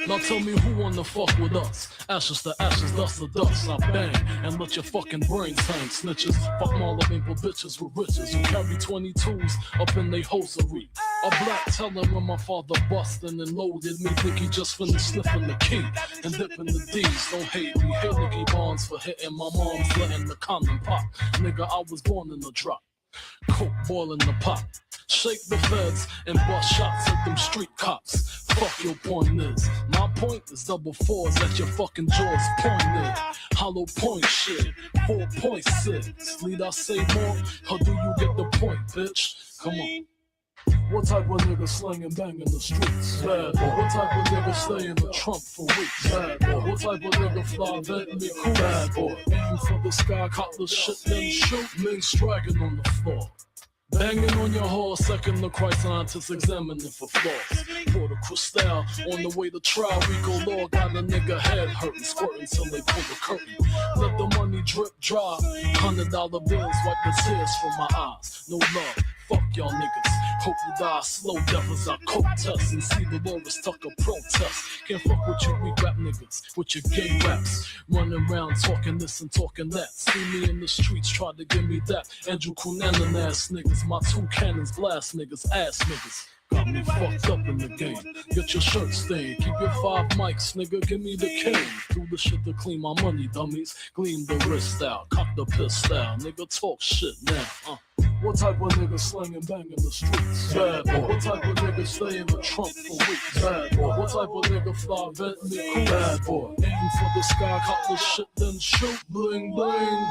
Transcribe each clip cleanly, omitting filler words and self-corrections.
Now tell me who wanna fuck with us? Ashes to ashes, dust to dust. I bang and let your fucking brains hang. Snitches, fuck Marla Maple bitches with riches who carry 22s up in they hosiery. A black teller when my father bustin' and loaded me. Think he just finished sniffing the key and dipping the D's. Don't hate me, hate Nicky Barnes for hitting my mom's letting the condom pop. Nigga, I was born in the drop. Coke boiling the pot. Shake the feds and bust shots at them street cops. Fuck your point is. My point is double fours at your fucking jaws pointed. Hollow point shit. 4.6. Need I say more? Or do you get the point, bitch? Come on. What type of nigga slang and bang in the streets? Bad boy. What type of nigga stay in the trunk for weeks? Bad boy. What type of nigga fly vent me cool? Bad boy. Aim for the sky, cop the shit, then shoot. Men striking on the floor. Banging on your horse, second the Christ scientists examining for flaws. For the crystal, on the way to trial, Rico Law got a nigga head hurting, squirting till they pull the curtain. Let the money drip dry, $100 bills wipe the tears from my eyes. No love, fuck y'all niggas. Hope you die slow, death as I coke test and see the Loris Tucker protest. Can't fuck with you weak rap niggas, with your gay raps. Running around talking this and talking that. See me in the streets, try to give me that. Andrew Cunanan ass niggas, my two cannons blast niggas, ass niggas. Got me fucked up in the game. Get your shirt stained. Keep your 5 mics, nigga. Give me the cane. Do the shit to clean my money, dummies. Gleam the wrist out. Cock the piss out. Nigga, talk shit now. What type of nigga slang and bang in the streets? Bad boy. What type of nigga stay in the trunk for weeks? Bad boy. What type of nigga fly vent me cool? Bad boy. Aim for the sky, cock the shit, then shoot. Bling, bling.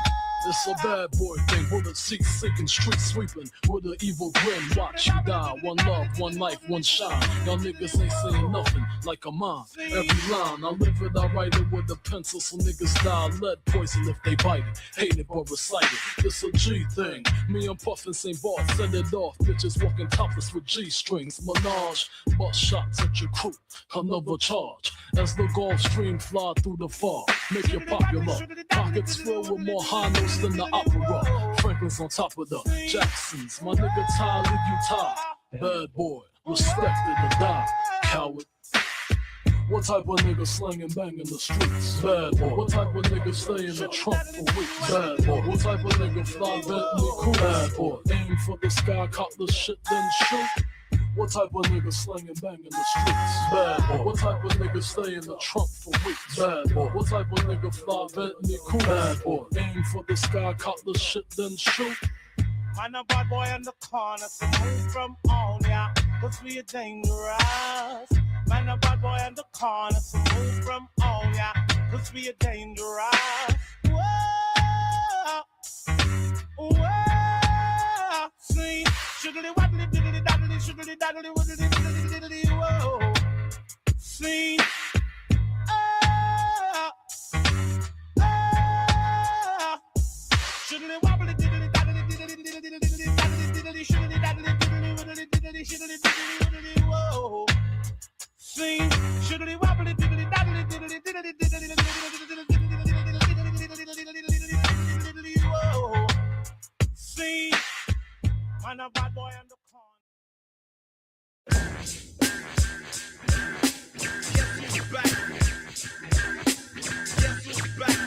It's a bad boy thing, bullet seats sinking, street sweeping with an evil grin. Watch you die, one love, one life, one shine. Y'all niggas ain't saying nothing like a mine. Every line, I live it, I write it with a pencil, so niggas die lead poison if they bite it. Hate it but recite it, it's a G thing. Me and Puffin St. Bart send it off, bitches walking topless with G-strings. Menage, bust shots at your crew, another charge. As the Gulf Stream fly through the fog, make you popular. Pockets filled with more high notes than the opera. Franklin's on top of the Jacksons. My nigga Ty, leave you tied. Bad boy, respected to die, coward. What type of nigga slang and bang in the streets? Bad boy. What type of nigga stay in the trunk for weeks? Bad boy. What type of nigga fly vent me cool? Bad boy. Aim for the sky, cop the shit, then shoot. What type of nigga slang and bang in the streets? Bad boy. What type of nigga stay in the trunk for weeks? Bad boy. What type of nigga fly vent me cool? Bad boy. Aim for the sky, cop the shit, then shoot. Man, a bad boy in the corner, so move from on ya, cause we are dangerous. Man, a bad boy in the corner, so move from on ya, cause we are dangerous. Whoa, whoa, sing, sugarly waddly diddly daddly, sugarly daddly waddly diddly diddly, whoa, sing, sugarly waddly diddly daddly diddly diddly diddly diddly, sugarly daddly diddly waddly diddly sugarly diddly waddly, whoa, sing, sugarly waddly diddly daddly diddly diddly diddly diddly, whoa, sing, man a bad boy on the corner. Guess who's back? Guess who's back?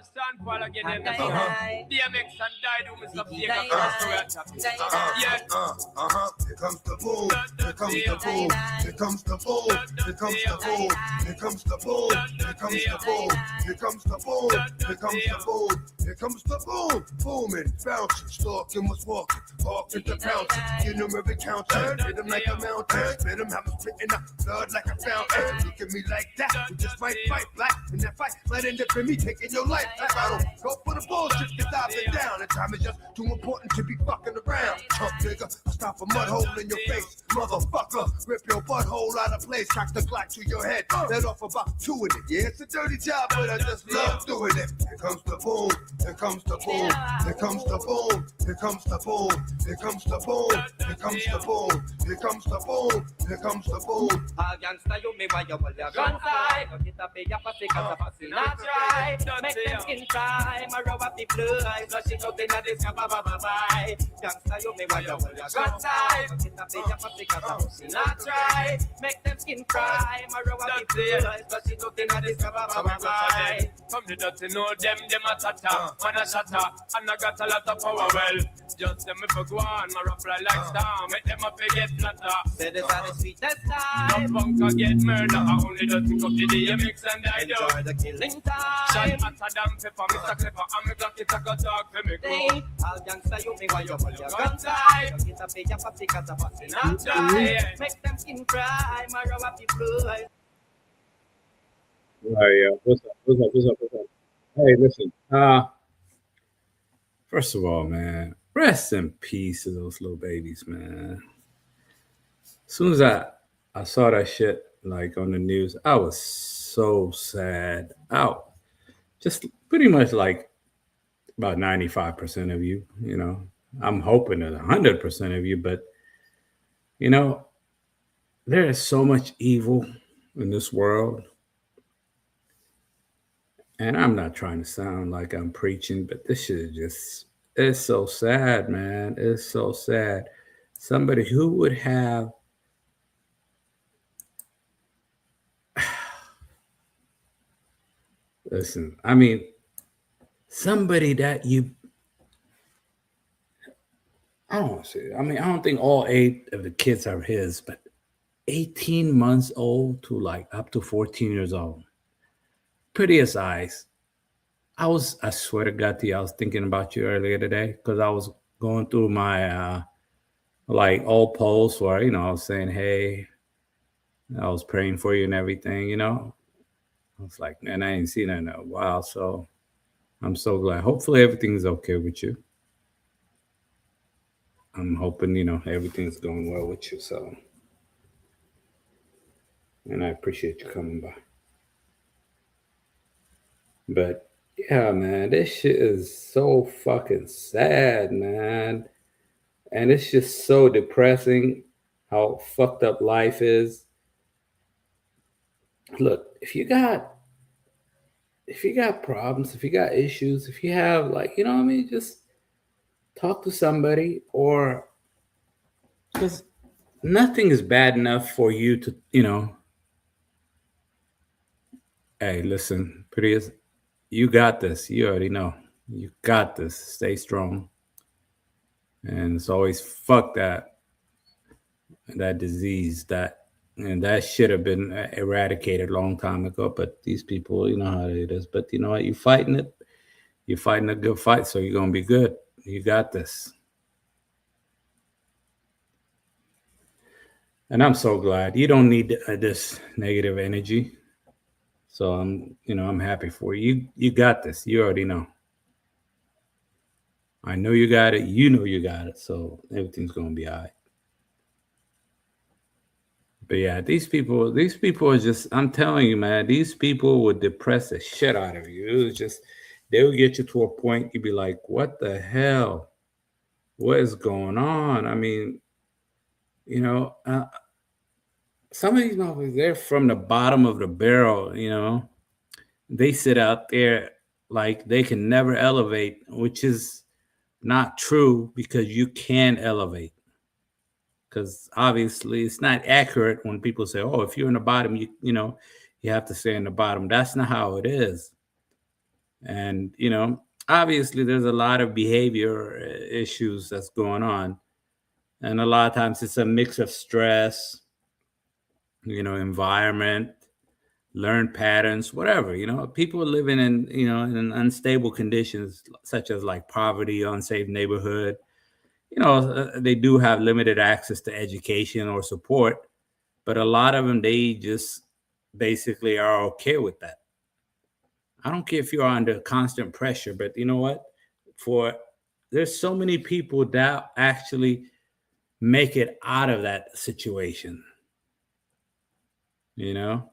Stand for again in the DMX and Dido, Mr. Fake Here comes the boom, here comes the boom, here comes the boom, here comes the boom, here comes the boom, here comes the boom, here comes the boom, here comes the boom, here comes the boom, booming, bouncing, stalking, was walking, walking to pouncing, get him every counter, hit him like a mountain, spit him, have him spitting up blood like a fountain. Look at me like that, we just might fight black, and that fight might end up in me taking your life. I don't go for the bullshit, cause I've been down. And time is just too important to be fucking around. Chump nigga, I stop a mud hole in your face. Motherfucker, rip your butthole out of place. Crack the Glock to your head. Let off about 2 in it. Yeah, it's a dirty job, but I just love doing it. Here comes the boom. Here comes the boom. Here comes the boom. Here comes the boom. Here comes the boom. Here comes the boom. Here comes the boom. Here comes the boom. A gangsta you me why you hold your gun tight. Don't get up in your pussy cause the pussy not dry. Make them skin dry. My rub up the fly. Flush it out in a disco bye. Gangsta you me why you hold your gun tight. Don't get up in your pussy cause the pussy not dry. Make them skin dry. My rub up the fly. Flush it out in a disco bye. From the dirty know them a tata. Man a shatter. And I got a lot of power well. Just them if I go on. My rough fly like star. Make them up get flatter. Say this are the sweetest time. No punk a get murder. I only don't think of the DMX and I do. Enjoy the killing time. Shot hotter than pepper. Mr. Clever. I'm a Glock. It's a good dog for me go. All gangsta you me why you hold your gun tight. Don't get up in your pussy cause the pussy not dry. Make them skin cry. My rub up the fly. All right, yeah. What's up? Hey, listen. First of all, man, rest in peace to those little babies, man. As soon as I saw that shit like on the news, I was so sad. Out. Just pretty much like about 95% of you, you know. I'm hoping that 100% of you, but you know, there is so much evil in this world. And I'm not trying to sound like I'm preaching, but this shit is just, it's so sad, man. It's so sad. Somebody who would have, listen, I mean, somebody that you, I don't want to say, I mean, I don't think all 8 of the kids are his, but 18 months old to like up to 14 years old. Prettiest eyes. I swear to God to you, I was thinking about you earlier today because I was going through my like old posts where, you know, I was saying, hey, I was praying for you and everything, you know. I was like, man, I ain't seen that in a while, so I'm so glad. Hopefully everything's okay with you. I'm hoping, you know, everything's going well with you, so. And I appreciate you coming by. But yeah, man, this shit is so fucking sad, man. And it's just so depressing how fucked up life is. Look, if you got problems, if you got issues, if you have like, you know what I mean, just talk to somebody, or because nothing is bad enough for you to, you know, hey, listen, prettiest, you got this. You already know. You got this. Stay strong. And it's always fuck that disease, and that should have been eradicated a long time ago. But these people, you know how it is. But you know what? You're fighting it. You're fighting a good fight, so you're gonna be good. You got this. And I'm so glad. You don't need this negative energy. So I'm happy for you. You got this. You already know. I know you got it. You know you got it. So everything's gonna be all right. But yeah, these people are just, I'm telling you, man, these people would depress the shit out of you. It was just, they would get you to a point, you'd be like, what the hell? What is going on? I mean, you know, some of these motherfuckers, they're from the bottom of the barrel, you know. They sit out there like they can never elevate, which is not true because you can elevate. Because obviously it's not accurate when people say, oh, if you're in the bottom, you know, you have to stay in the bottom. That's not how it is. And, you know, obviously there's a lot of behavior issues that's going on. And a lot of times it's a mix of stress, you know, environment, learned patterns, whatever, you know, people are living in, you know, in unstable conditions such as like poverty, unsafe neighborhood. You know, they do have limited access to education or support, but a lot of them, they just basically are okay with that. I don't care if you're under constant pressure, but you know what? For there's so many people that actually make it out of that situation, you know?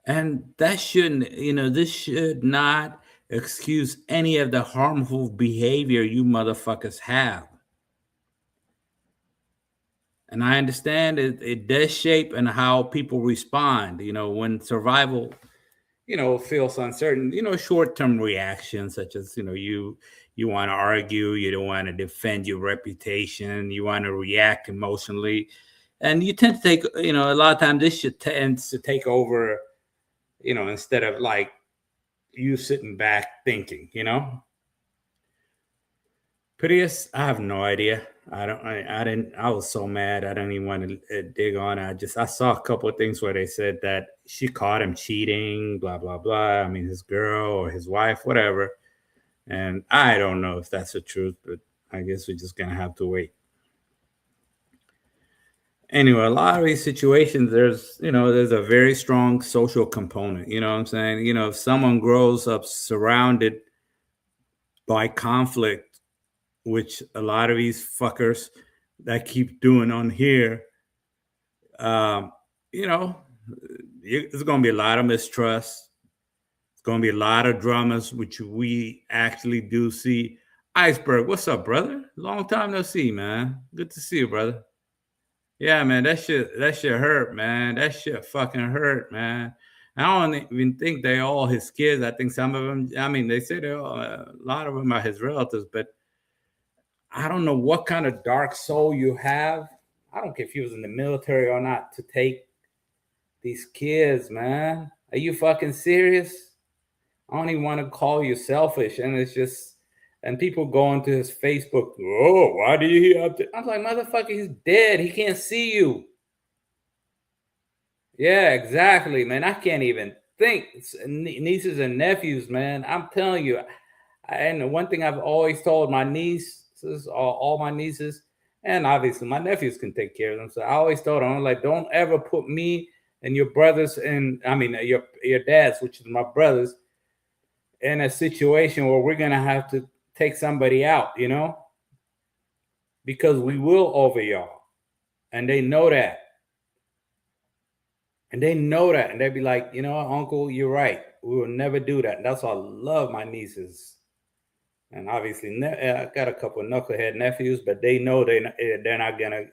And that shouldn't, this should not excuse any of the harmful behavior you motherfuckers have. And I understand it does shape and how people respond, when survival, feels uncertain, short-term reactions such as, you want to argue, you don't want to defend your reputation, you want to react emotionally. And you tend to take, a lot of times this shit tends to take over, instead of like you sitting back thinking, Prius, I have no idea. I didn't, I was so mad. I don't even want to dig on it. I saw a couple of things where they said that she caught him cheating, blah, blah, blah. I mean, his girl or his wife, whatever. And I don't know if that's the truth, but I guess we're just going to have to wait. Anyway, a lot of these situations, there's a very strong social component. You know what I'm saying? If someone grows up surrounded by conflict, which a lot of these fuckers that keep doing on here, there's going to be a lot of mistrust. It's going to be a lot of dramas, which we actually do see. Iceberg, what's up, brother? Long time no see, man. Good to see you, brother. Yeah, man, that shit hurt, man. That shit fucking hurt, man. I don't even think they all his kids. I think some of them, I mean, they say a lot of them are his relatives, but I don't know what kind of dark soul you have. I don't care if he was in the military or not to take these kids, man. Are you fucking serious? I don't even want to call you selfish. And it's just, and people go into his Facebook. Oh, why do you have to? I'm like, motherfucker, he's dead. He can't see you. Yeah, exactly, man. I can't even think. It's nieces and nephews, man. I'm telling you. And the one thing I've always told my nieces, all my nieces, and obviously my nephews can take care of them. So I always told them, I'm like, don't ever put me and your brothers your dads, which is my brothers, in a situation where we're gonna have to take somebody out, because we will over y'all, and they know that. And they know that, and they'd be like, Uncle, you're right. We will never do that. And that's why I love my nieces. And obviously, I got a couple of knucklehead nephews, but they know they're not going to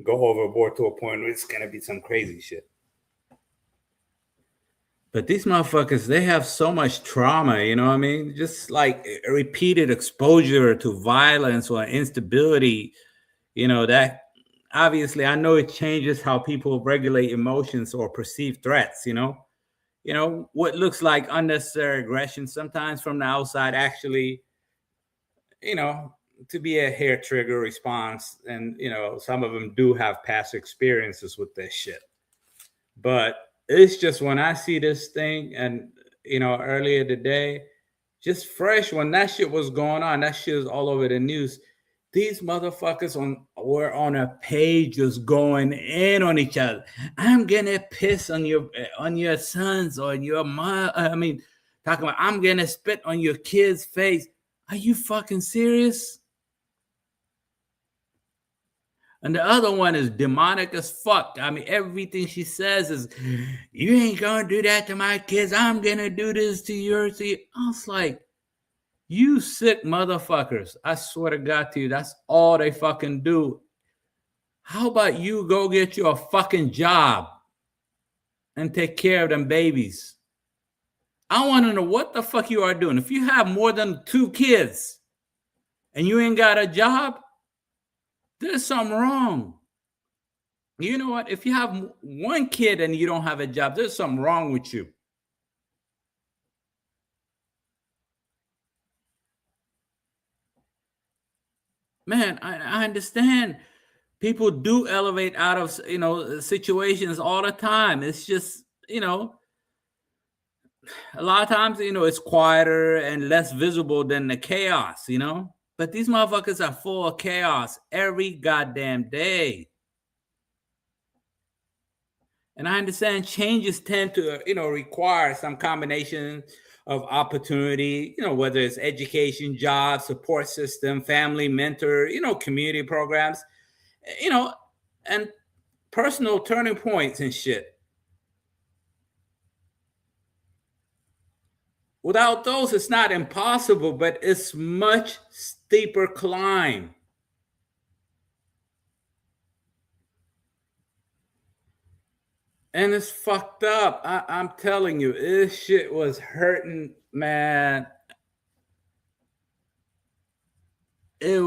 go overboard to a point where it's going to be some crazy shit. But these motherfuckers, they have so much trauma, you know what I mean? Just like repeated exposure to violence or instability, that obviously I know it changes how people regulate emotions or perceive threats, what looks like unnecessary aggression sometimes from the outside actually, to be a hair trigger response. And, some of them do have past experiences with this shit. But it's just when I see this thing and, earlier today, just fresh when that shit was going on, that shit was all over the news. These motherfuckers were on a page just going in on each other. I'm gonna piss on your sons or your mom. I mean, talking about I'm gonna spit on your kid's face. Are you fucking serious? And the other one is demonic as fuck. I mean, everything she says is, you ain't gonna do that to my kids. I'm gonna do this to yours. I was like, you sick motherfuckers. I swear to God to you, that's all they fucking do. How about you go get you a fucking job and take care of them babies? I want to know what the fuck you are doing. If you have more than 2 kids and you ain't got a job, there's something wrong. You know what? If you have 1 kid and you don't have a job, there's something wrong with you. Man, I understand people do elevate out of, situations all the time. It's just, a lot of times, it's quieter and less visible than the chaos, But these motherfuckers are full of chaos every goddamn day. And I understand changes tend to, require some combination of opportunity, whether it's education, job, support system, family, mentor, community programs, you know, and personal turning points and shit. Without those, it's not impossible, but it's much steeper climb. And it's fucked up. I'm telling you, this shit was hurting, man. It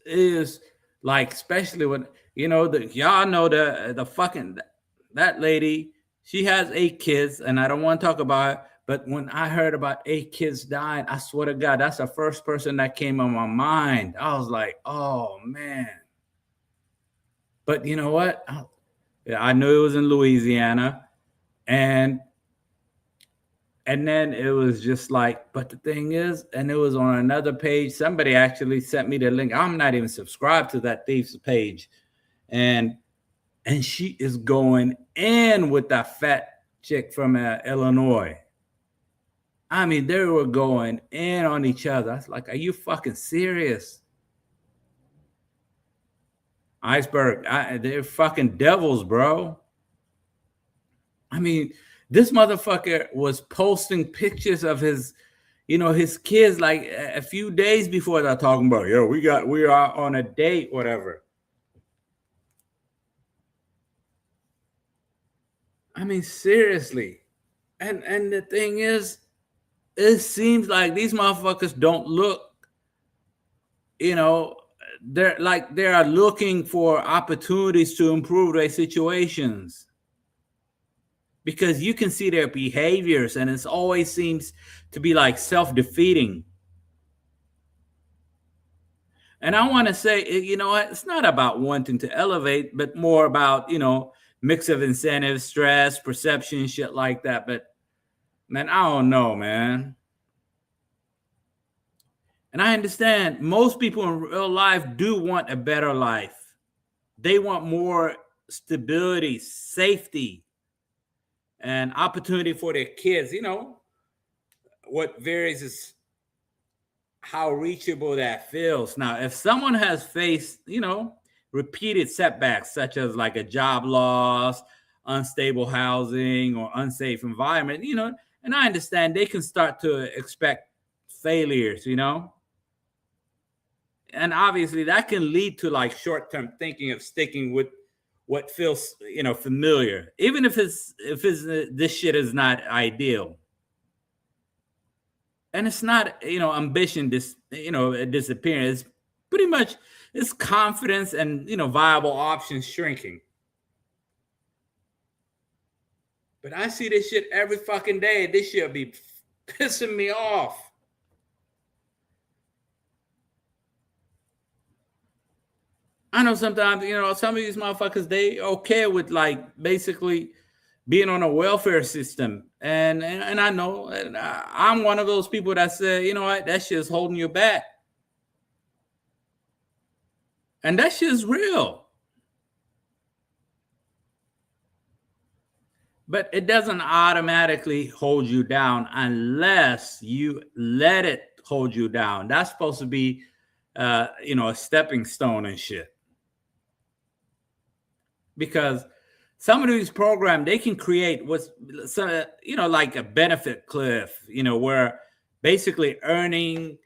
is like, especially when y'all know the fucking that lady. She has 8 kids, and I don't want to talk about it. But when I heard about 8 kids dying, I swear to God, that's the first person that came on my mind. I was like, oh man. But you know what? I knew it was in Louisiana, and then it was just like, but the thing is, and it was on another page. Somebody actually sent me the link. I'm not even subscribed to that thief's page, and she is going in with that fat chick from Illinois. I mean, they were going in on each other. I was like, are you fucking serious? Iceberg, they're fucking devils, bro. I mean, this motherfucker was posting pictures of his kids like a few days before they're talking about, we are on a date, whatever. I mean, seriously. And the thing is, it seems like these motherfuckers don't look, they're like they are looking for opportunities to improve their situations. Because you can see their behaviors, and it always seems to be like self-defeating. And I want to say, it's not about wanting to elevate, but more about, mix of incentives, stress, perception, shit like that. But man, I don't know, man. And I understand most people in real life do want a better life. They want more stability, safety, and opportunity for their kids. What varies is how reachable that feels. Now, if someone has faced, repeated setbacks, such as like a job loss, unstable housing, or unsafe environment, and I understand they can start to expect failures, and obviously that can lead to like short-term thinking of sticking with what feels, familiar, even if this shit is not ideal. And it's not, ambition disappearing. It's pretty much it's confidence and, viable options shrinking. But I see this shit every fucking day. This shit be pissing me off. I know sometimes, some of these motherfuckers, they okay with like basically being on a welfare system. And I know, and I'm one of those people that say, you know what, that shit is holding you back. And that shit is real. But it doesn't automatically hold you down unless you let it hold you down. That's supposed to be, a stepping stone and shit. Because some of these programs, they can create what's, like a benefit cliff, where basically earning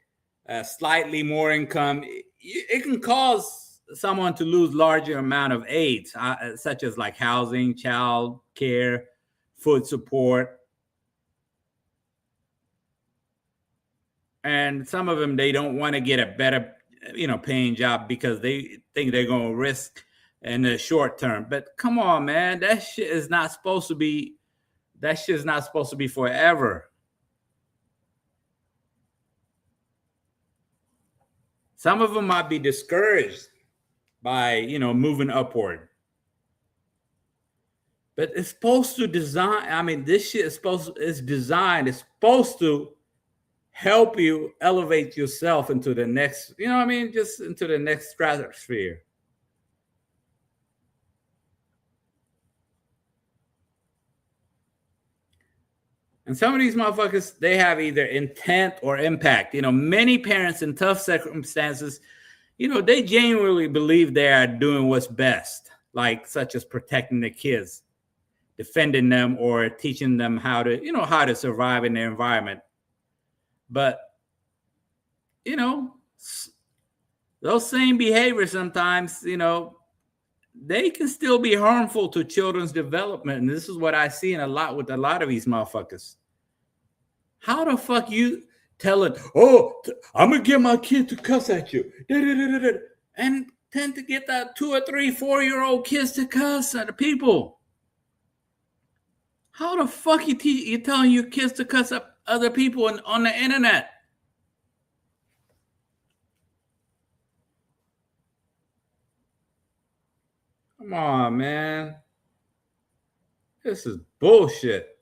slightly more income, it can cause someone to lose larger amount of aids, such as like housing, child care, food support. And some of them, they don't want to get a better, paying job because they think they're going to risk in the short term. But come on, man, that shit is not supposed to be forever. Some of them might be discouraged by, moving upward. But it's supposed to this shit is designed, it's supposed to help you elevate yourself into the next, just into the next stratosphere. And some of these motherfuckers, they have either intent or impact. Many parents in tough circumstances, they genuinely believe they are doing what's best, like such as protecting the kids, defending them, or teaching them how to survive in their environment. But, those same behaviors sometimes, they can still be harmful to children's development. And this is what I see with a lot of these motherfuckers. How the fuck you tell it, I'm going to get my kid to cuss at you. And tend to get that 2 or 3, 4-year-old kids to cuss at the people. How the fuck you telling your kids to cuss up other people on the internet? Come on, man. This is bullshit.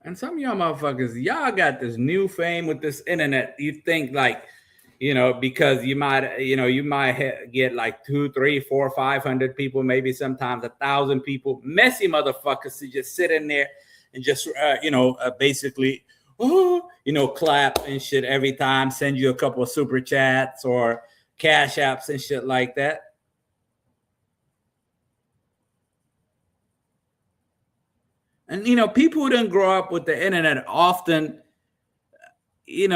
And some of y'all motherfuckers, y'all got this new fame with this internet. You think like, because you might get like 2, 3, 4, 500 people, maybe sometimes 1,000 people, messy motherfuckers to just sit in there and just, basically, clap and shit every time, send you a couple of super chats or cash apps and shit like that. And, people who didn't grow up with the internet often, they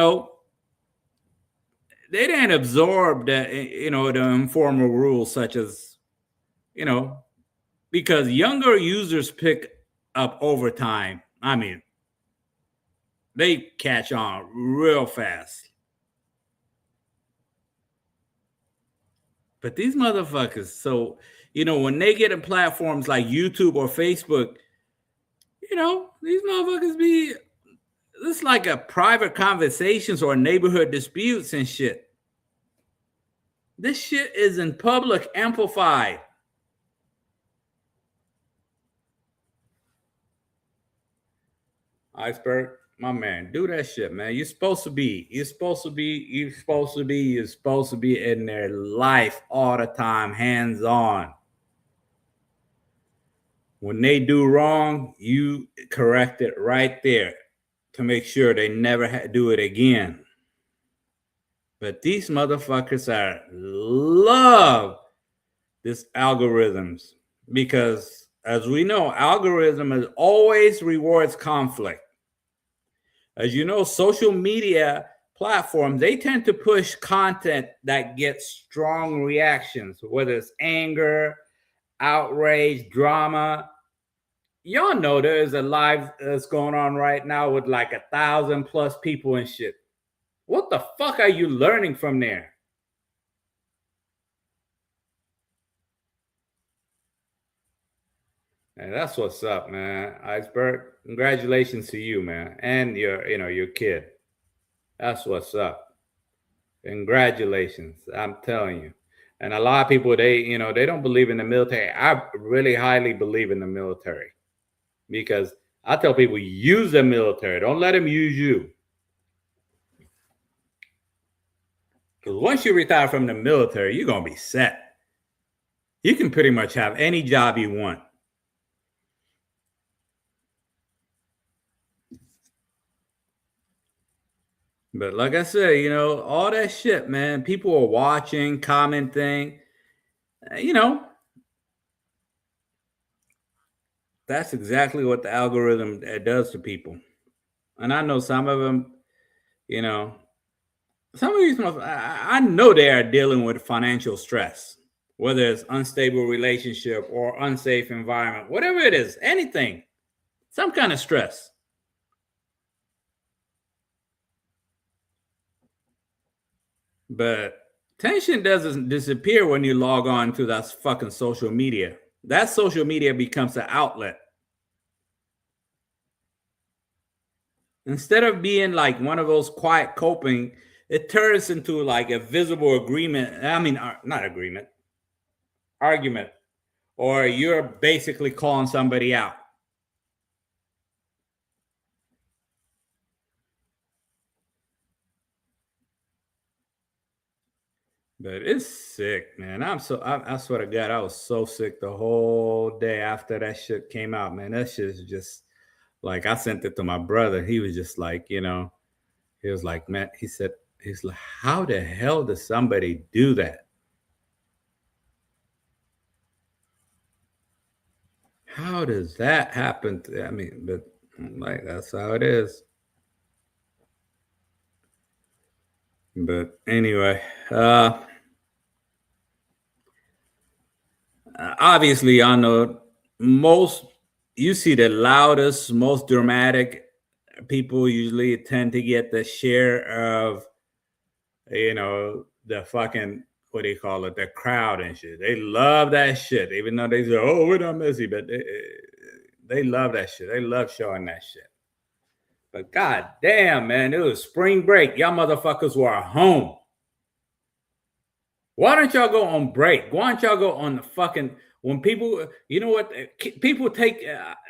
didn't absorb the, the informal rules such as, because younger users pick up over time. I mean, they catch on real fast. But these motherfuckers, so, when they get in platforms like YouTube or Facebook, these motherfuckers it's like a private conversations or neighborhood disputes and shit. This shit is in public amplified. Iceberg, my man, do that shit, man. You're supposed to be in their life all the time, hands on. When they do wrong, you correct it right there to make sure they never do it again. But these motherfuckers love these algorithms because, as we know, algorithm always rewards conflict. As you know, social media platforms, they tend to push content that gets strong reactions, whether it's anger, outrage, drama. Y'all know there's a live that's going on right now with like 1,000+ people and shit. What the fuck are you learning from there? And that's what's up, man. Iceberg, congratulations to you, man, and your kid. That's what's up. Congratulations, I'm telling you. And a lot of people, they don't believe in the military. I really highly believe in the military because I tell people, use the military. Don't let them use you. Because once you retire from the military, you're going to be set. You can pretty much have any job you want. But like I said, all that shit, man, people are watching, commenting, that's exactly what the algorithm does to people. And I know some of them, some of these, I know they are dealing with financial stress, whether it's unstable relationship or unsafe environment, whatever it is, anything, some kind of stress. But tension doesn't disappear when you log on to that fucking social media. That social media becomes an outlet. Instead of being like one of those quiet coping, it turns into like a visible agreement. I mean, not agreement, argument, or you're basically calling somebody out. But it's sick, man. I swear to God, I was so sick the whole day after that shit came out, man. That shit is just like I sent it to my brother. He was just like, he was like, man, he's like, how the hell does somebody do that? How does that happen? I mean, but like that's how it is. But anyway, obviously, I know most. You see the loudest, most dramatic people usually tend to get the share of, the fucking what do you call it, the crowd and shit. They love that shit, even though they say, "Oh, we're not messy," but they love that shit. They love showing that shit. But god damn, man, it was spring break. Y'all motherfuckers were home. Why don't y'all go on break? Why don't y'all go on the fucking when people, you know what? People take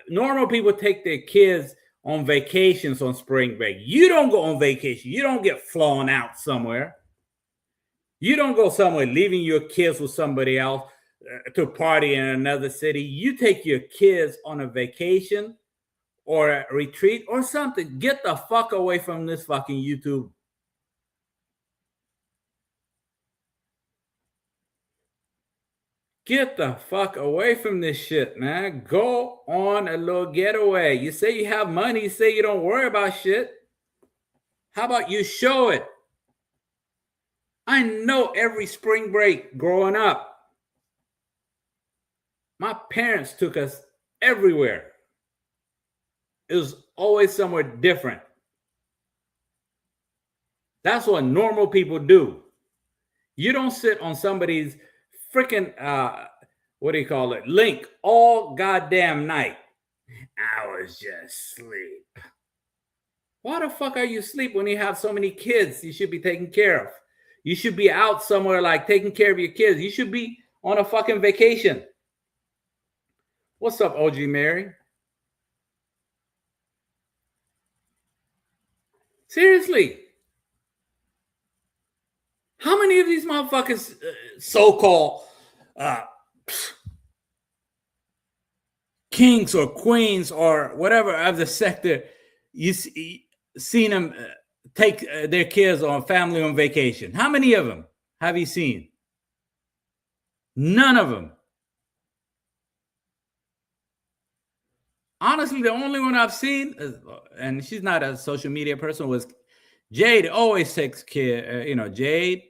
normal people take their kids on vacations on spring break. You don't go on vacation. You don't get flown out somewhere. You don't go somewhere leaving your kids with somebody else to party in another city. You take your kids on a vacation or a retreat or something. Get the fuck away from this fucking YouTube. Get the fuck away from this shit, man. Go on a little getaway. You say you have money, you say you don't worry about shit. How about you show it? I know every spring break growing up, my parents took us everywhere. It was always somewhere different. That's what normal people do. You don't sit on somebody's freaking what do you call it, link all goddamn night. I was just asleep. Why the fuck are you asleep when you have so many kids you should be taking care of? You should be out somewhere like taking care of your kids. You should be on a fucking vacation. What's up, OG Mary? Seriously. How many of these motherfuckers, so-called kings or queens or whatever of the sector, you seen them take their kids on family on vacation? How many of them have you seen? None of them. Honestly, the only one I've seen, and she's not a social media person, was Jade. Always takes care, Jade.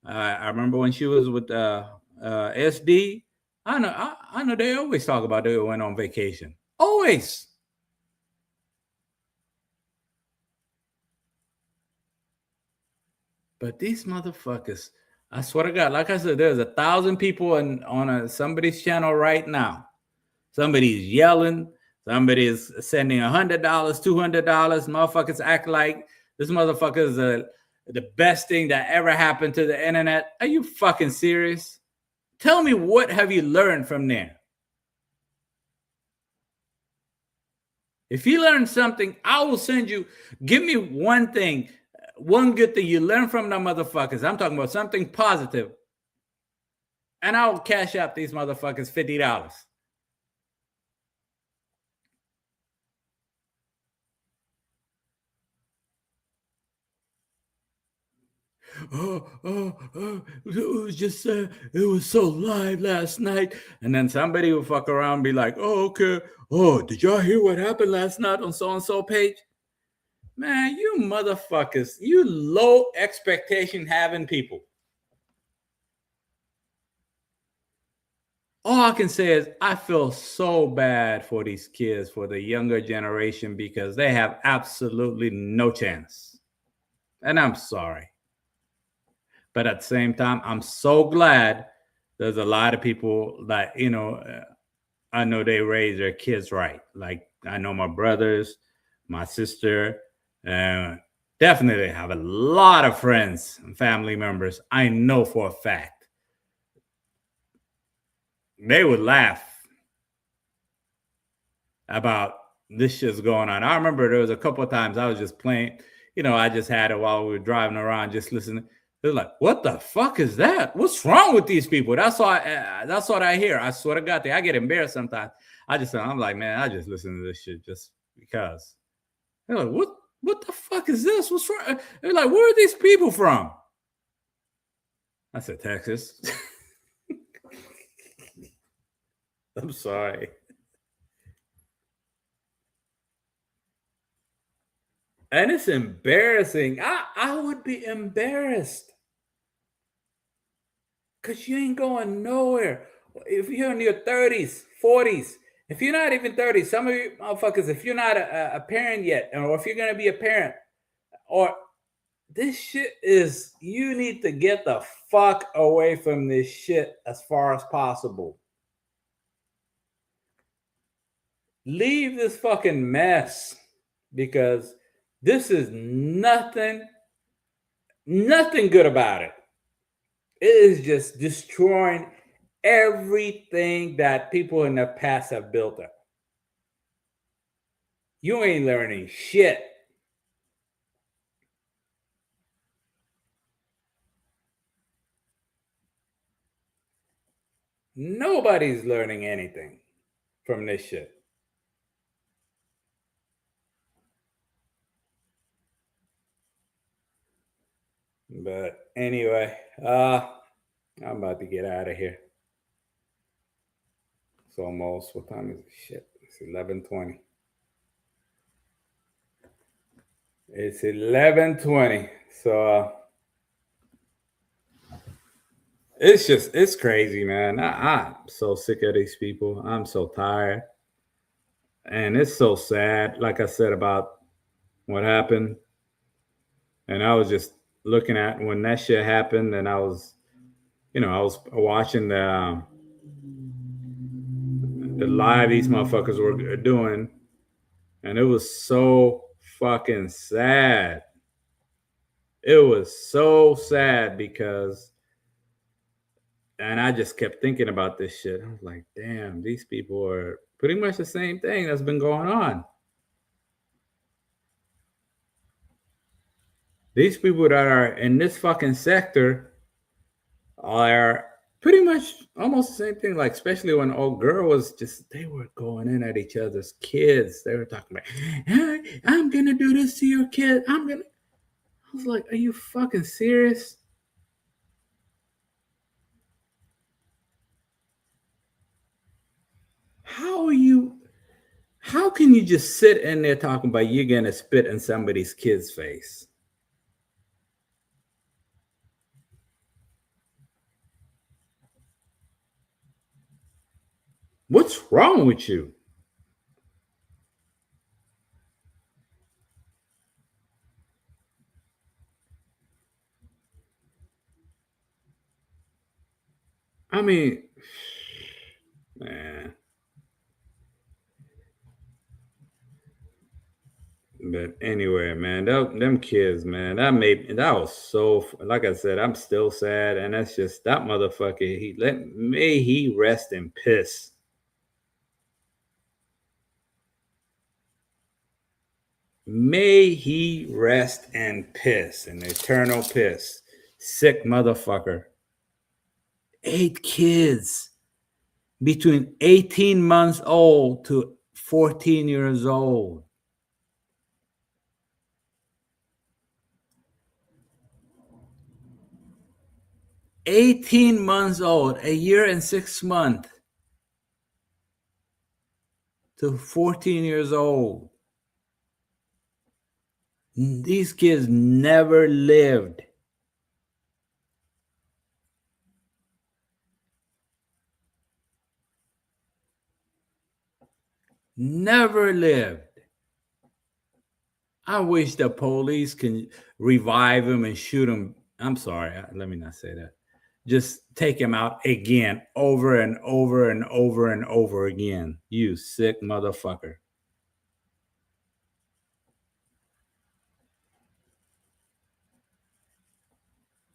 I remember when she was with SD. I know they always talk about they went on vacation. Always. But these motherfuckers, I swear to God, like I said, there's 1,000 people on somebody's channel right now. Somebody's yelling. Somebody's sending $100, $200. Motherfuckers act like this motherfucker is the best thing that ever happened to the internet. Are you fucking serious? Tell me, what have you learned from there? If you learn something, I will send you. Give me one thing, one good thing you learn from the motherfuckers. I'm talking about something positive. And I'll cash out these motherfuckers $50. It was just it was so live last night. And then somebody will fuck around and be like, oh, okay. Oh, did y'all hear what happened last night on so-and-so page? Man, you motherfuckers, you low expectation having people. All I can say is I feel so bad for these kids, for the younger generation, because they have absolutely no chance. And I'm sorry. But at the same time, I'm so glad there's a lot of people that, I know they raise their kids right. Like, I know my brothers, my sister, definitely have a lot of friends and family members. I know for a fact. They would laugh about this shit's going on. I remember there was a couple of times I was just playing, I just had it while we were driving around, just listening. They're like, what the fuck is that? What's wrong with these people? That's what I hear. I swear to God, I get embarrassed sometimes. I'm like, man, I just listen to this shit just because. They're like, what the fuck is this? What's wrong? They're like, where are these people from? I said, Texas. I'm sorry. And it's embarrassing. I would be embarrassed. Because you ain't going nowhere. If you're in your 30s, 40s, if you're not even 30, some of you motherfuckers, if you're not a parent yet, or if you're going to be a parent, or this shit is, you need to get the fuck away from this shit as far as possible. Leave this fucking mess, because this is nothing good about it. It is just destroying everything that people in the past have built up. You ain't learning shit. Nobody's learning anything from this shit. But anyway, I'm about to get out of here. It's almost, what time is it? Shit, it's 11:20. It's 11:20. So it's crazy, man. I'm so sick of these people. I'm so tired. And it's so sad, like I said, about what happened. And I was just looking at when that shit happened, and I was watching the live these motherfuckers were doing, and it was so fucking sad. It was so sad because, and I just kept thinking about this shit. I was like, damn, these people are pretty much the same thing that's been going on. These people that are in this fucking sector are pretty much almost the same thing. Like, especially when old girl was just, they were going in at each other's kids. They were talking about, hey, I'm gonna do this to your kid. I was like, are you fucking serious? How can you just sit in there talking about you're gonna spit in somebody's kid's face? What's wrong with you? I mean, man. But anyway, man, them kids, man, that was so, like I said, I'm still sad, and that's just that motherfucker. May he rest in piss. May he rest in piss, an eternal piss. Sick motherfucker. 8 kids between 18 months old to 14 years old. 18 months old, a year and 6 months to 14 years old. These kids never lived. Never lived. I wish the police can revive him and shoot him. I'm sorry, let me not say that. Just take him out again, over and over and over and over again. You sick motherfucker.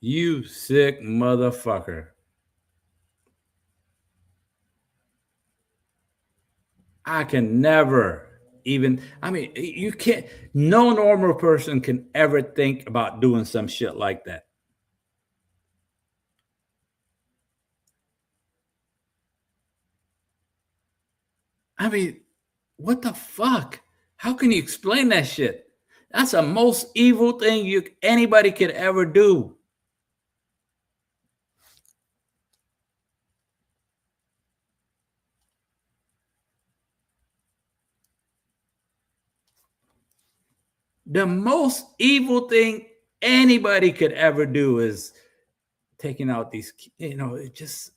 You sick motherfucker. I can never even, I mean, you can't, no normal person can ever think about doing some shit like that. I mean, what the fuck? How can you explain that shit? That's the most evil thing anybody could ever do. The most evil thing anybody could ever do is taking out these, it just,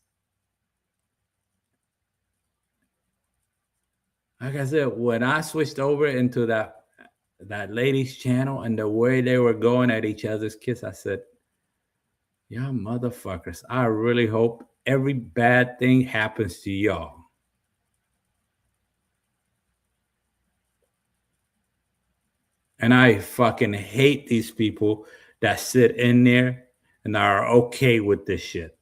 like I said, when I switched over into that lady's channel and the way they were going at each other's kiss, I said, y'all motherfuckers, I really hope every bad thing happens to y'all. And I fucking hate these people that sit in there and are okay with this shit.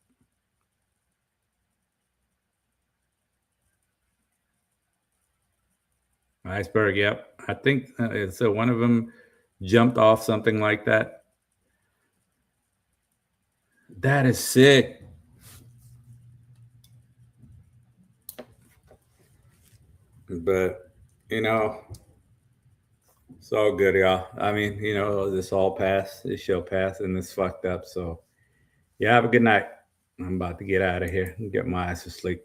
Iceberg, yep. I think so. One of them jumped off something like that. That is sick. But, it's all good, y'all. I mean, this all passed. This shall pass and it's fucked up. So, yeah, have a good night. I'm about to get out of here and get my ass to sleep.